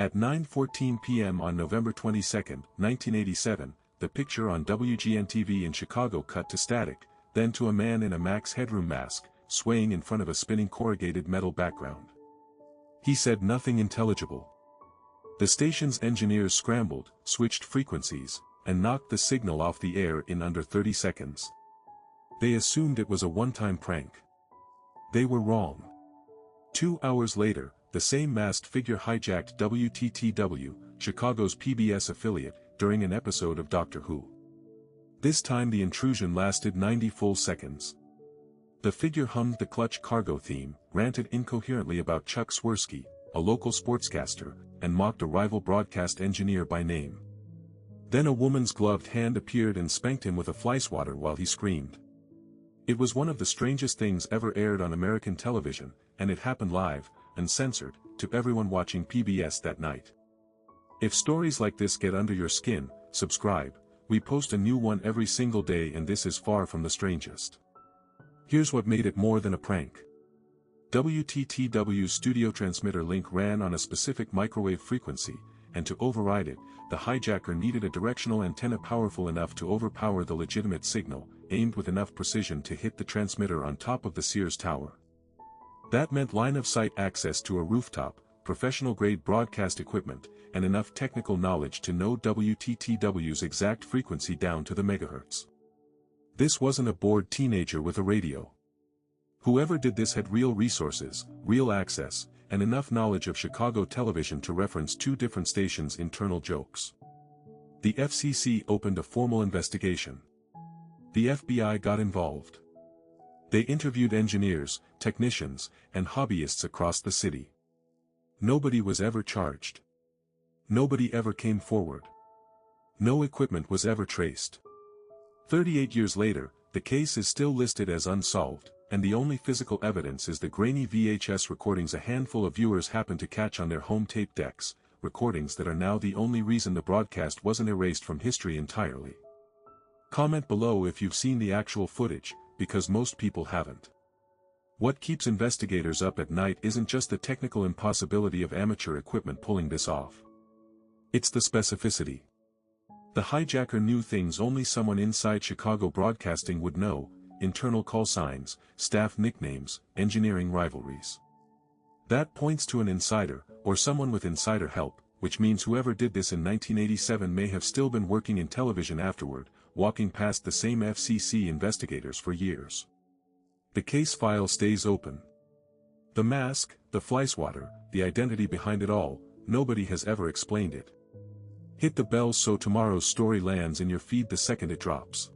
At 9:14 p.m. on November 22, 1987, the picture on WGN-TV in Chicago cut to static, then to a man in a Max Headroom mask, swaying in front of a spinning corrugated metal background. He said nothing intelligible. The station's engineers scrambled, switched frequencies, and knocked the signal off the air in under 30 seconds. They assumed it was a one-time prank. They were wrong. 2 hours later, the same masked figure hijacked WTTW, Chicago's PBS affiliate, during an episode of Doctor Who. This time the intrusion lasted 90 full seconds. The figure hummed the Clutch Cargo theme, ranted incoherently about Chuck Swirsky, a local sportscaster, and mocked a rival broadcast engineer by name. Then a woman's gloved hand appeared and spanked him with a fly swatter while he screamed. It was one of the strangest things ever aired on American television, and it happened live, uncensored, to everyone watching PBS that night. If stories like this get under your skin, subscribe. We post a new one every single day, and this is far from the strangest. Here's what made it more than a prank. WTTW's studio transmitter link ran on a specific microwave frequency, and to override it, the hijacker needed a directional antenna powerful enough to overpower the legitimate signal, aimed with enough precision to hit the transmitter on top of the Sears Tower. That meant line-of-sight access to a rooftop, professional-grade broadcast equipment, and enough technical knowledge to know WTTW's exact frequency down to the megahertz. This wasn't a bored teenager with a radio. Whoever did this had real resources, real access, and enough knowledge of Chicago television to reference two different stations' internal jokes. The FCC opened a formal investigation. The FBI got involved. They interviewed engineers, technicians, and hobbyists across the city. Nobody was ever charged. Nobody ever came forward. No equipment was ever traced. 38 years later, the case is still listed as unsolved, and the only physical evidence is the grainy VHS recordings a handful of viewers happened to catch on their home tape decks, recordings that are now the only reason the broadcast wasn't erased from history entirely. Comment below if you've seen the actual footage, because most people haven't. What keeps investigators up at night isn't just the technical impossibility of amateur equipment pulling this off. It's the specificity. The hijacker knew things only someone inside Chicago broadcasting would know: internal call signs, staff nicknames, engineering rivalries. That points to an insider, or someone with insider help, which means whoever did this in 1987 may have still been working in television afterward, walking past the same FCC investigators for years. The case file stays open. The mask, the fly swatter, the identity behind it all, nobody has ever explained it. Hit the bell so tomorrow's story lands in your feed the second it drops.